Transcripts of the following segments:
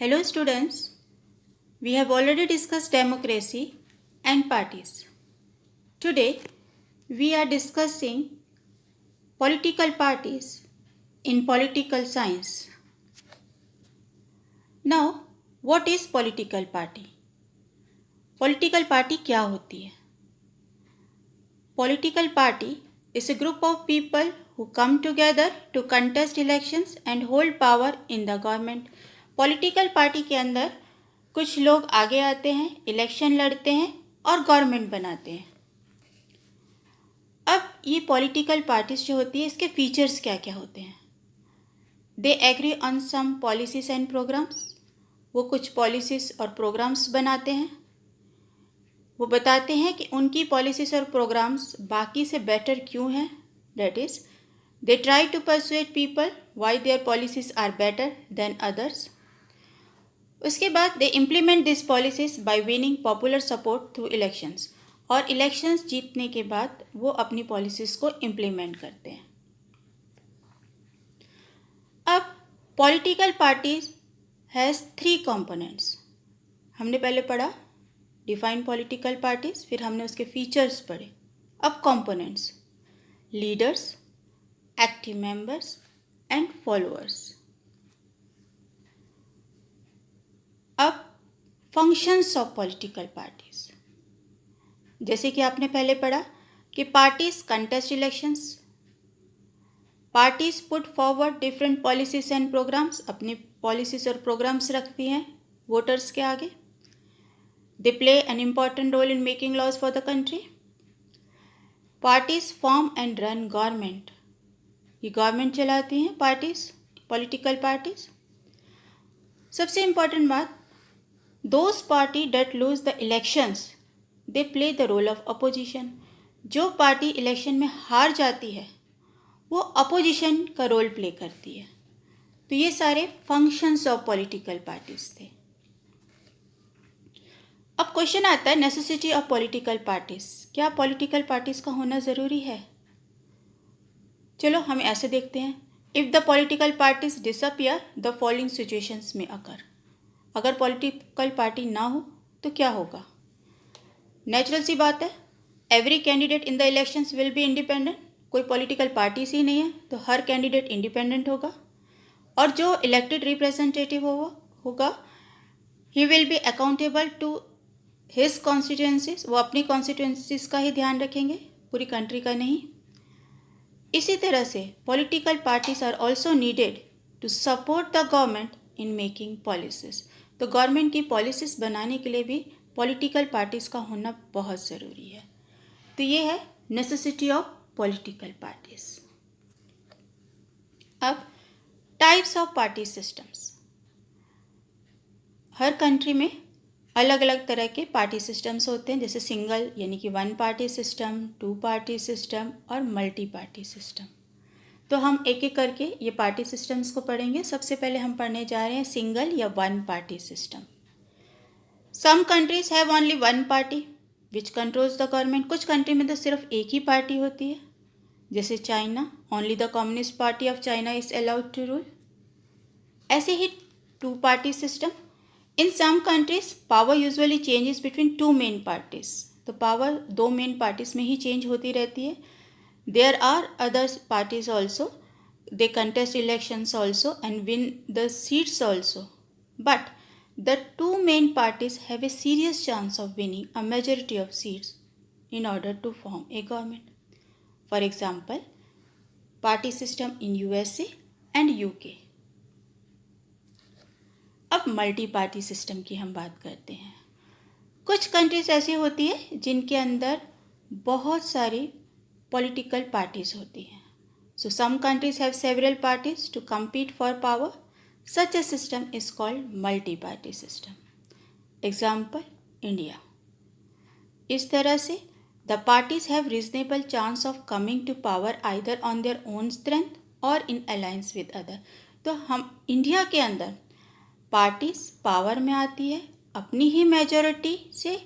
Hello students, we have already discussed democracy and parties. Today we are discussing political parties in political science. Now, what is political party? Political party क्या होती है? Political party is a group of people who come together to contest elections and hold power in the government. Political party के अंदर कुछ लोग आगे आते हैं, इलेक्शन लड़ते हैं और गवर्नमेंट बनाते हैं. अब ये पॉलिटिकल पार्टीज जो होती है इसके फीचर्स क्या क्या होते हैं? They agree on some policies and programmes. वो कुछ पॉलिसीज और प्रोग्राम्स बनाते हैं. वो बताते हैं कि उनकी पॉलिसीज और प्रोग्राम्स बाकी से बेटर क्यों हैं. That is they try to persuade people why their policies are better than others. उसके बाद they implement this policies by winning popular support through elections. और इलेक्शंस जीतने के बाद वो अपनी पॉलिसीज को इम्प्लीमेंट करते हैं. अब पॉलिटिकल पार्टीज हैज़ 3 कंपोनेंट्स. हमने पहले पढ़ा डिफाइन पॉलिटिकल पार्टीज, फिर हमने उसके फीचर्स पढ़े. अब components: leaders, active members and followers. अब फंक्शंस ऑफ पॉलिटिकल पार्टीज, जैसे कि आपने पहले पढ़ा कि parties contest elections, parties put forward different policies and programmes. अपनी पॉलिसीज और प्रोग्राम्स रखती हैं वोटर्स के आगे. They play an important role in making laws for the country. Parties form and run government. ये गवर्नमेंट चलाती हैं पार्टीज, पॉलिटिकल पार्टीज. सबसे इम्पॉर्टेंट बात, those party that lose the elections they play the role of opposition. जो party election में हार जाती है वो अपोजिशन का रोल प्ले करती है. तो ये सारे फंक्शंस ऑफ पॉलिटिकल पार्टीज थे. अब क्वेश्चन आता है नेसेसिटी ऑफ पॉलिटिकल पार्टीज. क्या पॉलिटिकल पार्टीज का होना ज़रूरी है? चलो हम ऐसे देखते हैं. If the political parties disappear the following situations में अकर. अगर पॉलिटिकल पार्टी ना हो तो क्या होगा? नेचुरल सी बात है, every candidate in the elections will be independent. कोई पॉलिटिकल पार्टीज ही नहीं है तो हर कैंडिडेट इंडिपेंडेंट होगा. और जो इलेक्टेड रिप्रेजेंटेटिव होगा ही will be accountable to his constituencies. वो अपनी कॉन्स्टिट्यूएंसीज का ही ध्यान रखेंगे, पूरी कंट्री का नहीं. इसी तरह से political parties are also needed to support the government in making policies. तो गवर्नमेंट की पॉलिसीज बनाने के लिए भी पॉलिटिकल पार्टीज का होना बहुत ज़रूरी है. तो ये है नेसेसिटी ऑफ पॉलिटिकल पार्टीज. अब types of party systems. Her country में अलग अलग तरह के पार्टी सिस्टम्स होते हैं, जैसे सिंगल यानी कि 1 पार्टी सिस्टम, 2 पार्टी सिस्टम और मल्टी पार्टी सिस्टम. तो हम एक एक करके ये पार्टी सिस्टम्स को पढ़ेंगे. सबसे पहले हम पढ़ने जा रहे हैं सिंगल या 1 party system. Some countries have only 1 party which controls the government. कुछ कंट्री में तो सिर्फ एक ही पार्टी होती है, जैसे China. Only the communist party of China is allowed to rule. ऐसे ही 2 party system. In some countries power usually changes between 2 main parties. तो पावर 2 मेन पार्टीज में ही चेंज होती रहती है. There are other parties also, they contest elections also and win the seats also. But the 2 main parties have a serious chance of winning a majority of seats in order to form a government. For example, party system in USA and UK. अब multi party system की हम बात करते हैं. कुछ countries ऐसी होती है जिनके अंदर बहुत सारी पॉलिटिकल पार्टीज होती हैं. So some countries have several parties to compete for power. Such a system is called multi party system. Example India. इस तरह से the parties have reasonable chance of coming to power either on their own strength or in alliance with other. तो हम India के अंदर parties power में आती है अपनी ही मेजोरिटी से,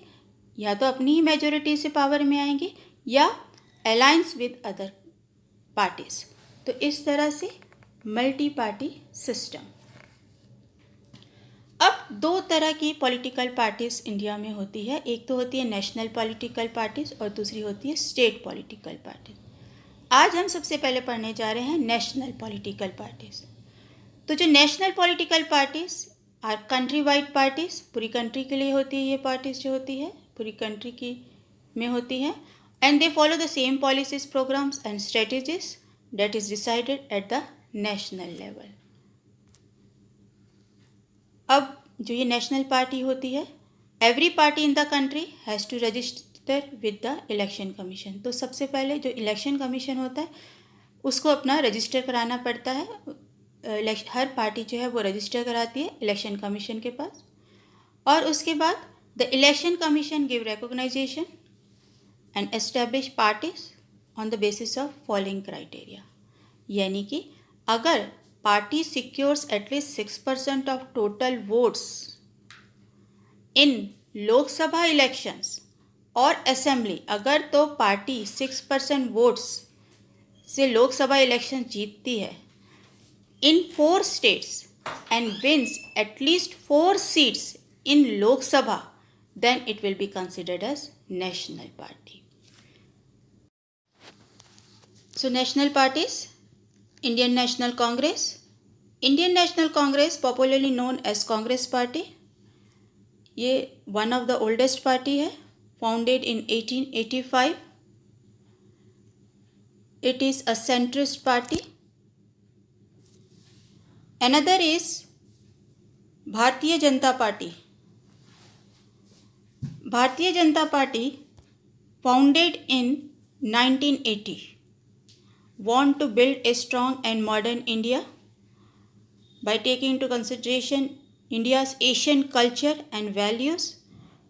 या तो अपनी ही मेजोरिटी से पावर में आएंगी या अलायंस विद अदर पार्टीज. तो इस तरह से मल्टी पार्टी सिस्टम. अब दो तरह की पॉलिटिकल पार्टीज इंडिया में होती है, एक तो होती है नेशनल पॉलिटिकल पार्टीज और दूसरी होती है स्टेट पॉलिटिकल पार्टीज। आज हम सबसे पहले पढ़ने जा रहे हैं नेशनल पॉलिटिकल पार्टीज। तो जो national political parties our country wide parties, पूरी कंट्री के लिए होती है, ये पार्टीज जो होती है पूरी कंट्री की में होती है, and they follow the same policies, programmes and strategies that is decided at the national level. अब जो ये नेशनल पार्टी होती है, every party in the country has to register with the election commission. तो सबसे पहले जो इलेक्शन कमीशन होता है उसको अपना रजिस्टर कराना पड़ता है। हर पार्टी जो है वो रजिस्टर कराती है इलेक्शन कमीशन के पास, और उसके बाद the election commission give recognisation and establish parties on the basis of following criteria. यानी कि अगर party secures at least 6% of total votes in Lok Sabha elections और असेंबली, अगर तो पार्टी 6% वोट्स से लोकसभा इलेक्शन जीतती है इन 4 states and wins at least 4 seats in Lok Sabha, then it will be considered as national party. So national parties, Indian National Congress. Indian National Congress, popularly known as Congress Party, ये one of the oldest party है, founded in 1885. It is a centrist party. Another is Bharatiya Janata party. Bharatiya Janata party founded in 1980 want to build a strong and modern India by taking into consideration India's Asian culture and values.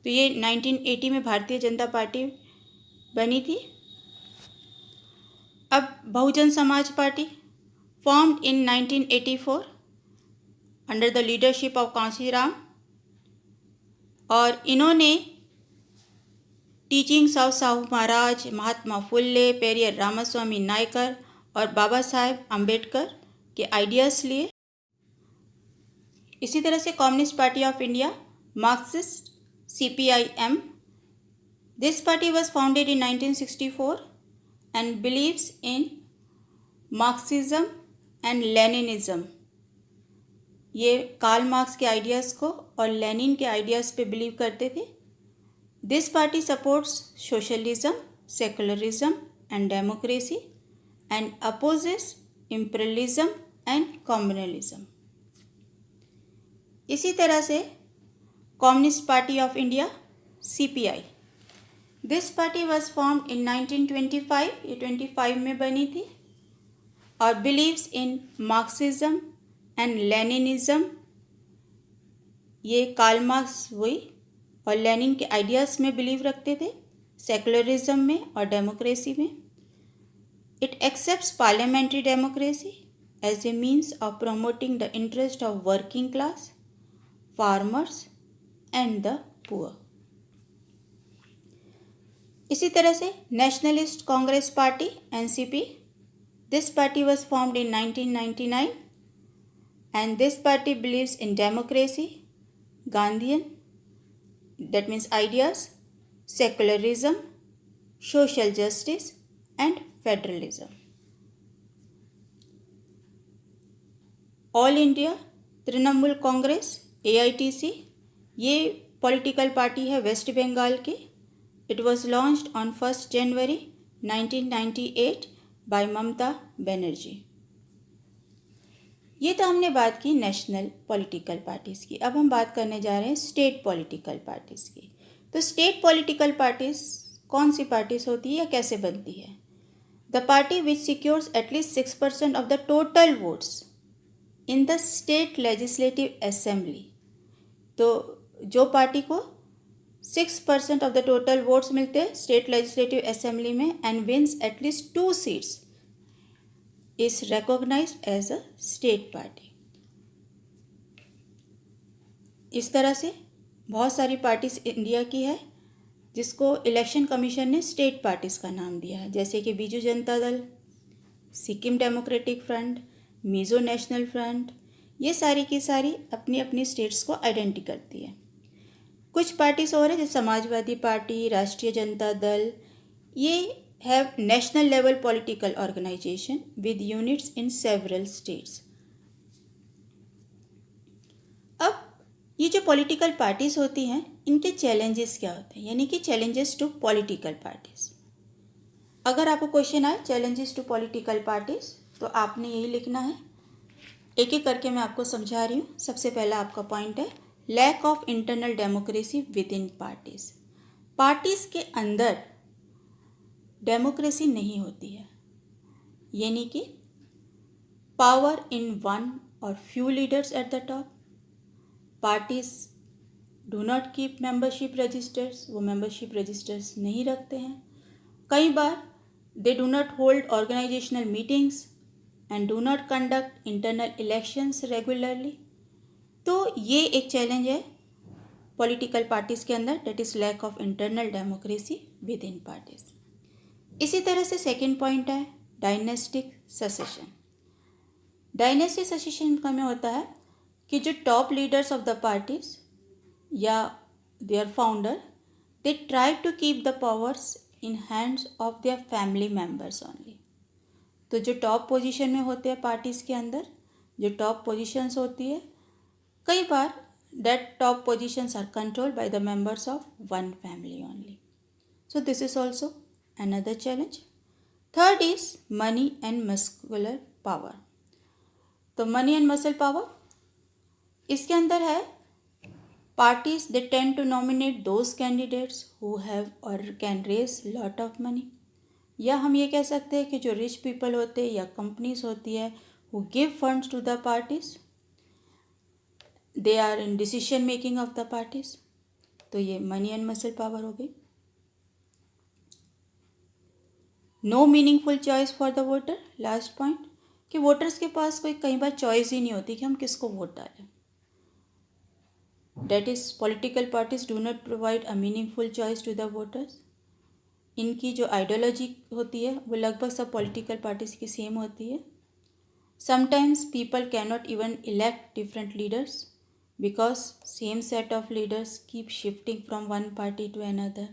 तो ये 1980 में Bharatiya Janata party बनी थी। अब Bahujan Samaj party formed in 1984 under the leadership of Kanshiram, और इन्होंने teachings of Sahu महाराज, महात्मा फुल्ले, पेरियर रामास्वामी नायकर और बाबा साहेब अम्बेडकर के आइडियाज़ लिए। इसी तरह से communist party of India, Marxist, CPIM. This party was founded in 1964 and believes in Marxism and Leninism. ये कार्ल मार्क्स के आइडियाज़ को और लेनिन के आइडियाज़ पे बिलीव करते थे। This party supports socialism, secularism and democracy and opposes imperialism and communalism. इसी तरह से communist party of India, CPI. This party was formed in 1925, ये 25 में बनी थी, और believes in Marxism and Leninism. ये कार्ल मार्क्स वही और लेनिन के आइडियाज़ में बिलीव रखते थे, सेकुलरिज्म में और डेमोक्रेसी में। It accepts parliamentary democracy as a means of promoting the interest of working class, farmers and the poor. इसी तरह से Nationalist Congress Party, NCP. This party was formed in 1999 and this party believes in democracy, Gandhian, that means ideas, secularism, social justice and federalism. All India Trinamool Congress, AITC, ये political party है west Bengal की। It was launched on 1 January 1998 by Mamata Banerjee. ये तो हमने बात की national political parties की। अब हम बात करने जा रहे हैं स्टेट पॉलिटिकल पार्टीज़ की। तो स्टेट पॉलिटिकल पार्टीज़ कौन सी पार्टीज़ होती है या कैसे बनती है? The party which secures at least 6% of the total votes in the state legislative assembly. तो जो पार्टी को 6% ऑफ द टोटल वोट्स मिलते हैं स्टेट लेजिस्लेटिव असेंबली में and wins at least 2 seats is recognized as a state party. इस तरह से बहुत सारी पार्टीज इंडिया की है जिसको इलेक्शन कमीशन ने स्टेट पार्टीज़ का नाम दिया है, जैसे कि Biju Janata Dal, Sikkim democratic front, Mizo national front, ये सारी की सारी अपनी अपनी स्टेट्स को आइडेंटिटी करती है। कुछ पार्टीज और है जैसे समाजवादी पार्टी, राष्ट्रीय जनता दल, ये have national level political organisation with units in several states. अब ये जो पॉलिटिकल पार्टीज होती हैं, इनके चैलेंजेस क्या होते हैं, यानी कि चैलेंजेस टू पॉलिटिकल पार्टीज। अगर आपको क्वेश्चन आए चैलेंजेस टू पॉलिटिकल पार्टीज, तो आपने यही लिखना है। एक एक करके मैं आपको समझा रही हूँ। सबसे पहला आपका पॉइंट है lack of internal democracy within parties. Parties के अंदर डेमोक्रेसी नहीं होती है, यानी कि power in one or few leaders at the top. Parties do not keep membership registers, वो मेंबरशिप रजिस्टर्स नहीं रखते हैं। कई बार they do not hold organisational meetings and do not conduct internal elections regularly. तो ये एक चैलेंज है पॉलिटिकल पार्टीज के अंदर, that is lack of internal democracy within parties. इसी तरह से सेकेंड पॉइंट है डायनेस्टिक ससेशन। डायनेस्टिक ससेशन का में होता है कि जो top leaders of the parties या their founder, they try to keep the powers in hands of their family members only. तो जो टॉप पोजीशन में होते हैं पार्टीज के अंदर, जो टॉप पोजीशंस होती है, कई बार that top positions are controlled by the members of one family only. So this is also another challenge. Third is money and muscular power. तो मनी एंड मसल पावर इसके अंदर है parties they tend to nominate those candidates who have or can raise lot of money. या हम ये कह सकते हैं कि जो रिच पीपल होते हैं या कंपनीज होती है who give funds to the parties, they are in decision making of the parties. तो ये मनी एंड मसल पावर हो गई। No meaningful choice for the voter, last point, कि वोटर्स के पास कोई कई बार चॉइस ही नहीं होती कि हम किसको वोट डालें। That is political parties do not provide a meaningful choice to the voters. इनकी जो आइडियोलॉजी होती है वो लगभग सब पॉलिटिकल पार्टीज की सेम होती है। Sometimes people can not even elect different leaders because same set of leaders keep shifting from one party to another.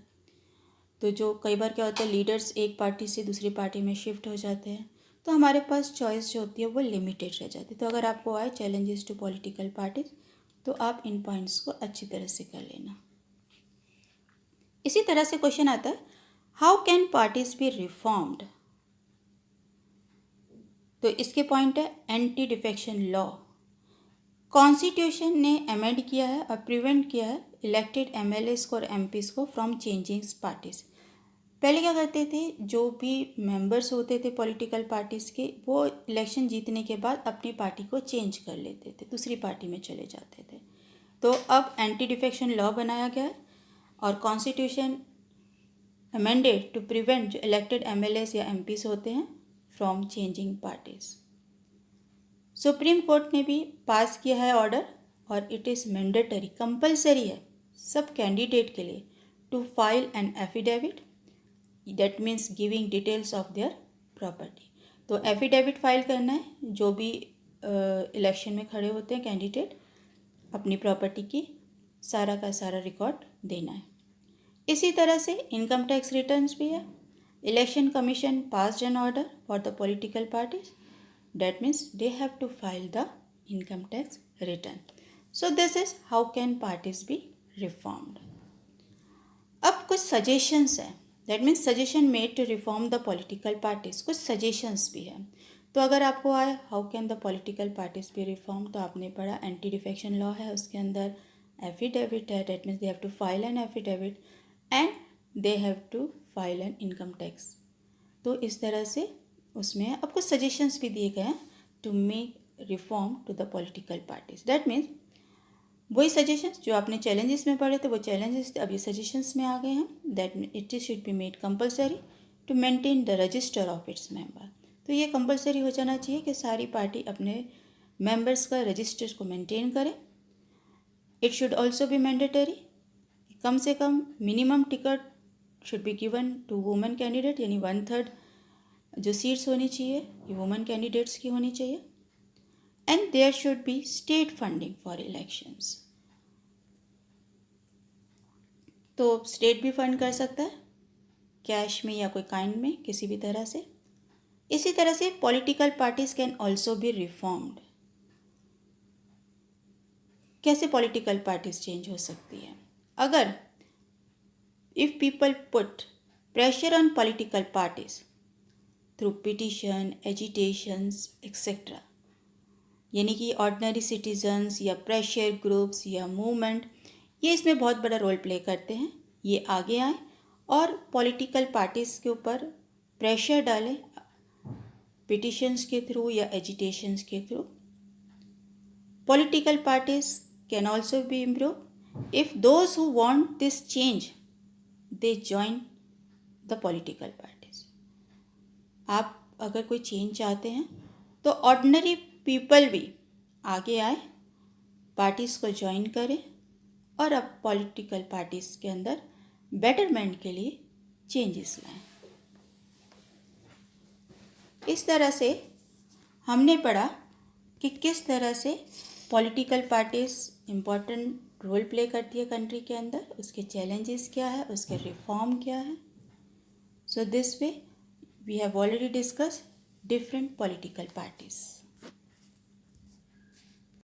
तो जो कई बार क्या होता है लीडर्स एक पार्टी से दूसरी पार्टी में शिफ्ट हो जाते हैं, तो हमारे पास चॉइस जो होती है वो लिमिटेड रह जाती है। तो अगर आपको आए चैलेंजेस टू पॉलिटिकल पार्टीज, तो आप इन पॉइंट्स को अच्छी तरह से कर लेना। इसी तरह से क्वेश्चन आता है how can parties be reformed. तो इसके पॉइंट है एंटी डिफेक्शन लॉ। कॉन्स्टिट्यूशन ने अमेंड किया है और प्रिवेंट किया है इलेक्टेड एमएलएस को और एमपीज को फ्रॉम चेंजिंग पार्टीज। पहले क्या करते थे, जो भी मेंबर्स होते थे पॉलिटिकल पार्टीज़ के, वो इलेक्शन जीतने के बाद अपनी पार्टी को चेंज कर लेते थे, दूसरी पार्टी में चले जाते थे। तो अब एंटी डिफेक्शन लॉ बनाया गया है और कॉन्स्टिट्यूशन अमेंडेड टू प्रिवेंट जो इलेक्टेड एमएलएस या एमपीज होते हैं from changing parties. Supreme court ने भी पास किया है ऑर्डर और इट इज़ मैंडेटरी, कंपलसरी है सब कैंडिडेट के लिए to file an affidavit, that means giving details of their property. तो एफिडेविट फाइल करना है, जो भी इलेक्शन में खड़े होते हैं कैंडिडेट, अपनी प्रॉपर्टी की सारा का सारा रिकॉर्ड देना है। इसी तरह से इनकम टैक्स रिटर्न्स भी है। Election commission passed an order for the political parties, that means they have to file the income tax return. So this is how can parties be reformed. अब कुछ suggestions हैं, that means suggestion made to reform the political parties. कुछ suggestions भी हैं। तो अगर आपको आए how can the political parties be reform, तो आपने पढ़ा एंटी डिफेक्शन लॉ है, उसके अंदर एफिडेविट है, that means they have to file an affidavit and they have to file an income tax. तो इस तरह से उसमें अब कुछ सजेशंस भी दिए गए हैं to make reform to the political parties. That means वही सजेशंस जो आपने चैलेंजेस में पढ़े थे वो चैलेंजेस अब ये सजेशंस में आ गए हैं। That it should be made compulsory to maintain the register of its member. तो ये कंपलसरी हो जाना चाहिए कि सारी पार्टी अपने मेंबर्स का रजिस्टर को मेंटेन करे। It should also be mandatory, कम से कम minimum ticket should be given to women candidate, यानी 1/3 जो सीट्स होनी चाहिए ये वुमेन कैंडिडेट्स की होनी चाहिए। and there should be state funding for elections. तो स्टेट भी फंड कर सकता है कैश में या कोई काइंड में, किसी भी तरह से. इसी तरह से political parties can also be reformed. कैसे पॉलिटिकल पार्टीज चेंज हो सकती है? अगर if people put pressure on political parties through petition, agitations etcetera, यानी कि ऑर्डिनरी सिटीजन्स या प्रेशर ग्रुप्स या मूवमेंट, ये इसमें बहुत बड़ा रोल प्ले करते हैं. ये आगे आए और पॉलिटिकल पार्टीज़ के ऊपर प्रेशर डालें पिटिशंस के थ्रू या एजिटेशंस के through. Political parties can also be improve if those who want this change they join the political parties. आप अगर कोई चेंज चाहते हैं तो ऑर्डिनरी पीपल भी आगे आए, पार्टीज़ को ज्वाइन करें और अब पॉलिटिकल पार्टीज़ के अंदर बेटरमेंट के लिए चेंजेस लाएं. इस तरह से हमने पढ़ा कि किस तरह से political parties important role play करती है कंट्री के अंदर, उसके चैलेंजेस क्या है, उसके रिफॉर्म क्या है. So this way we have already discussed different political parties.